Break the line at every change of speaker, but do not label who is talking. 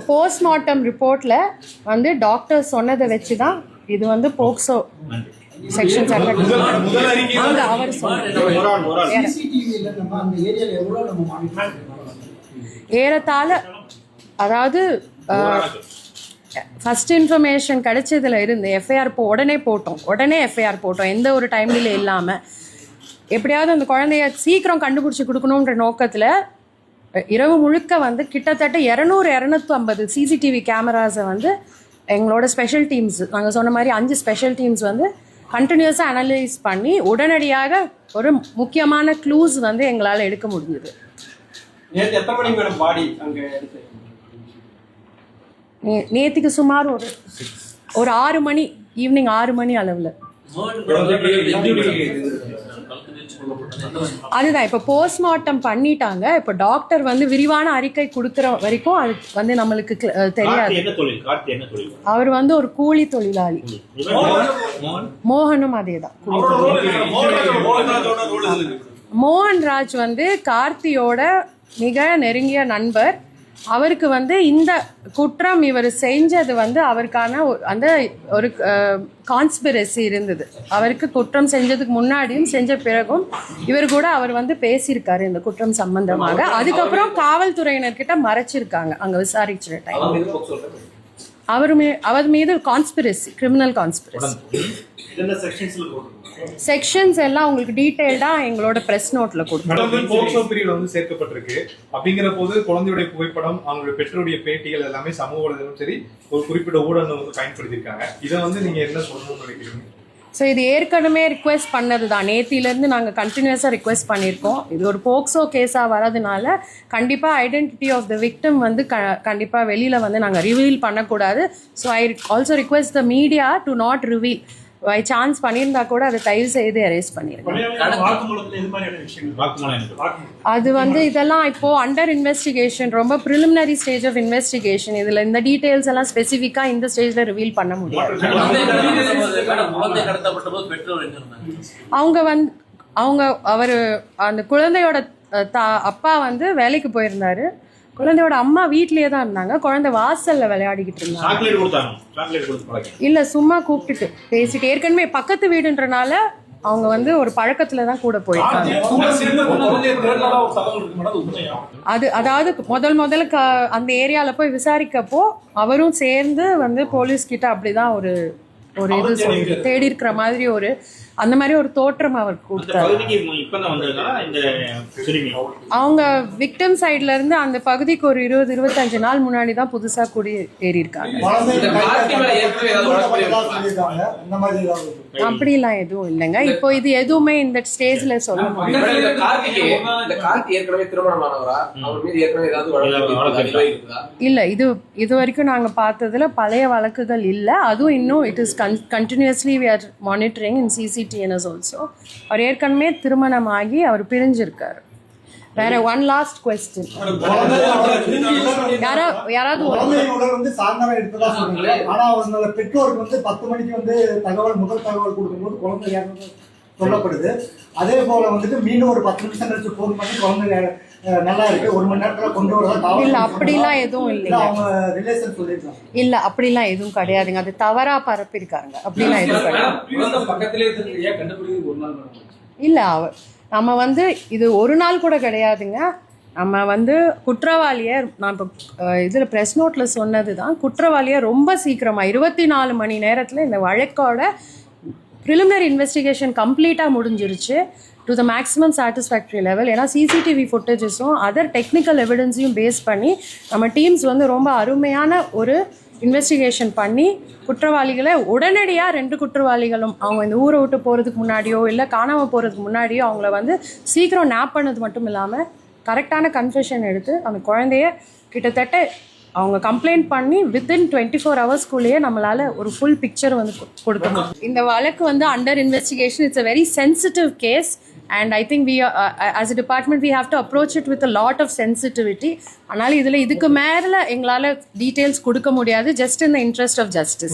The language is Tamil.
போஸ்ட்மார்ட்டம் ரிப்போர்ட்ல வந்து டாக்டர் சொன்னதை வச்சு தான் இது வந்து போக்சோ செக்ஷன் அவர் ஏறத்தாழ அதாவது ஃபர்ஸ்ட் இன்ஃபர்மேஷன் கிடைச்சதுல இருந்து எஃப்ஐஆர் உடனே போட்டோம் எந்த ஒரு டைம்ல இல்லாமல் எப்படியாவது அந்த குழந்தைய சீக்கிரம் கண்டுபிடிச்சி கொடுக்கணுன்ற நோக்கத்தில் இரவு முழுக்க வந்து கிட்டத்தட்ட 200-250 சிசிடிவி கேமராஸை வந்து எங்களோட ஸ்பெஷல் டீம்ஸ் நாங்கள் சொன்ன மாதிரி 5 ஸ்பெஷல் டீம்ஸ் வந்து கண்டினியூஸாக அனலைஸ் பண்ணி உடனடியாக ஒரு முக்கியமான க்ளூஸ் வந்து எங்களால் எடுக்க முடியுது. நேற்றுக்கு சுமார் ஒரு 6 மணி ஈவினிங் 6 மணி அளவில். அதுதான் இப்போ போஸ்ட்மார்ட்டம் பண்ணிட்டாங்க. இப்போ டாக்டர் வந்து விரிவான அறிக்கை கொடுக்குற வரைக்கும் அது வந்து நம்மளுக்கு தெரியாது. அவர் வந்து ஒரு கூலி தொழிலாளி. மோகனும் அதே தான். மோகன்ராஜ் வந்து கார்த்தியோட மிக நெருங்கிய நண்பர். அவருக்கு வந்து இந்த குற்றம் இவர் செஞ்சது வந்து அவருக்கான அந்த ஒரு கான்ஸ்பிரசி இருந்தது. அவருக்கு குற்றம் செஞ்சதுக்கு முன்னாடியும் செஞ்ச பிறகும் இவர் கூட அவர் வந்து பேசியிருக்காரு இந்த குற்றம் சம்பந்தமாக. அதுக்கப்புறம் காவல்துறையினர்கிட்ட மறைச்சிருக்காங்க அங்க விசாரிச்ச டைம். அவர் மீது கான்ஸ்பிரசி, கிரிமினல் கான்ஸ்பிரசி. செக்ஷன்ஸ் எல்லாம் உங்களுக்கு டீடைல்டா எங்களோட பிரஸ் நோட்ல கொடுக்கிறோம்.
போக்சோ பிரிவுல வந்து சேர்க்கப்பட்டிருக்கு. அப்படிங்கிற போது குழந்தையுடைய புகைப்படம், அவங்களுடைய பெற்றோருடைய பேட்டிகள் எல்லாமே சமூக வலைதளம் சரி ஒரு குறிப்பிட்ட ஊடகங்கள் வந்து பயன்படுத்தியிருக்காங்க. இதை வந்து நீங்க என்ன சொல்லணும்னு நினைக்கிறீங்க?
ஸோ இது ஏற்கனவே ரிக்வெஸ்ட் பண்ணது தான். நேத்திலேருந்து நாங்கள் கண்டினியூஸாக ரிக்வெஸ்ட் பண்ணியிருக்கோம். இது ஒரு போக்சோ கேஸாக வரதுனால கண்டிப்பாக ஐடென்டிட்டி ஆஃப் த விக்டிம் வந்து கண்டிப்பாக வெளியில் வந்து நாங்கள் ரிவீல் பண்ணக்கூடாது. So I also request the media to not reveal. By chance பண்ணியிருந்தா கூட அதை தயவு செய்து அரெஸ்ட் பண்ணிருக்கோம். அது வந்து இதெல்லாம் இப்போ அண்டர் இன்வெஸ்டிகேஷன், ரொம்ப ப்ரிலிமினரி ஸ்டேஜ் ஆஃப் இன்வெஸ்டிகேஷன். இதுல இந்த டீடைல்ஸ் எல்லாம் ஸ்பெசிஃபிக்கா இந்த ஸ்டேஜ்ல ரிவீல் பண்ண முடியாது. அவர் அந்த குழந்தையோட அப்பா வந்து வேலைக்கு போயிருந்தாரு. குழந்தையோட அம்மா வீட்லயே தான் இருந்தாங்க. குழந்தை வாசல்ல விளையாடிக்கிட்டு இருந்தாங்க. இல்ல சும்மா கூப்பிட்டுட்டு பேசிட்டு, ஏற்கனவே பக்கத்து வீடுன்றனால அவங்க வந்து ஒரு பழக்கத்துல தான் கூட போயிருக்காங்க. அதாவது முதல்ல அந்த ஏரியால போய் விசாரிக்கப்போ அவரும் சேர்ந்து வந்து போலீஸ் கிட்ட அப்படிதான் ஒரு இது தேடி இருக்கிற மாதிரி அந்த மாதிரி ஒரு தோற்றம் அவர் கொடுத்தாரு. அவங்க விக்டிம் சைட்ல இருந்து அந்த பகுதிக்கு ஒரு 20-25 நாள் முன்னாடி தான் புதுசா குடி ஏறி இருக்காங்க. அப்படிலாம் எதுவும் இல்லைங்க. இப்போ இது எதுவுமே இந்த ஸ்டேஜ்ல சொல்ல முடியும். இல்ல இது வரைக்கும் நாங்க பார்த்ததுல பழைய வழக்குகள் இல்ல. அதுவும் இன்னும் it is continuously we are monitoring in CCTNS also. அவர் ஏற்கனவே திருமணமாகி அவர் பிரிஞ்சிருக்காரு. வேற ஒன் லாஸ்ட் क्वेश्चन. யாராவது
வந்து சாயந்தரம் எடுத்ததா சொன்னீங்க. ஆனா அவங்களோட பெற்றோருக்கு வந்து 10 மணிக்கு வந்து முதல் தகவல் கொடுக்கும்போது குழந்தை சொல்லப்படுது. அதே போல வந்துட்டு மீண்டும் ஒரு 10 நிமிஷம் கழிச்சு போன் பண்ணி குழந்தை நல்லா இருக்கு, 1 மணி நேரத்துல கொண்டு வரதா.
இல்ல அப்படிலாம் எதுவும் இல்லைங்க.
அவங்க ரிலேஷன் சொல்லிருக்காங்க.
இல்ல அப்படிலாம் எதுவும் கிடையாதுங்க. அது தவறா பரப்பிருக்காங்க. அப்படிலாம் எதுவும் இல்ல. நம்ம வந்து இது ஒரு நாள் கூட கிடையாதுங்க. நம்ம வந்து குற்றவாளியை நான் இப்போ இதில் ப்ரெஸ் நோட்டில் சொன்னது தான், குற்றவாளியை ரொம்ப சீக்கிரமாக 24 மணி நேரத்தில் இந்த வழக்கோட ப்ரிலிமினரி இன்வெஸ்டிகேஷன் கம்ப்ளீட்டாக முடிஞ்சிருச்சு to the maximum satisfactory level. ஏன்னா சிசிடிவி ஃபுட்டேஜஸும் அதர் டெக்னிக்கல் எவிடன்ஸையும் பேஸ் பண்ணி நம்ம டீம்ஸ் வந்து ரொம்ப அருமையான ஒரு இன்வெஸ்டிகேஷன் பண்ணி குற்றவாளிகளை உடனடியாக 2 குற்றவாளிகளும் அவங்க இந்த ஊரை விட்டு போகிறதுக்கு முன்னாடியோ இல்லை காணாமல் போகிறதுக்கு முன்னாடியோ அவங்கள வந்து சீக்கிரம் நேப் பண்ணது மட்டும் இல்லாமல் கரெக்டான கன்ஃபெஷன் எடுத்து அந்த குழந்தைய கிட்டத்தட்ட அவங்க கம்ப்ளைண்ட் பண்ணி வித்தின் 24 ஹவர்ஸ்க்குள்ளேயே நம்மளால ஒரு ஃபுல் பிக்சர் வந்து கொடுக்க முடியும். இந்த வழக்கு வந்து under investigation. It's a very sensitive case and I think as a department we have to approach it with a lot of sensitivity. ஆனால் இதுக்கு மேலே எங்களால் டீட்டெயில்ஸ் கொடுக்க முடியாது, just in the interest of justice.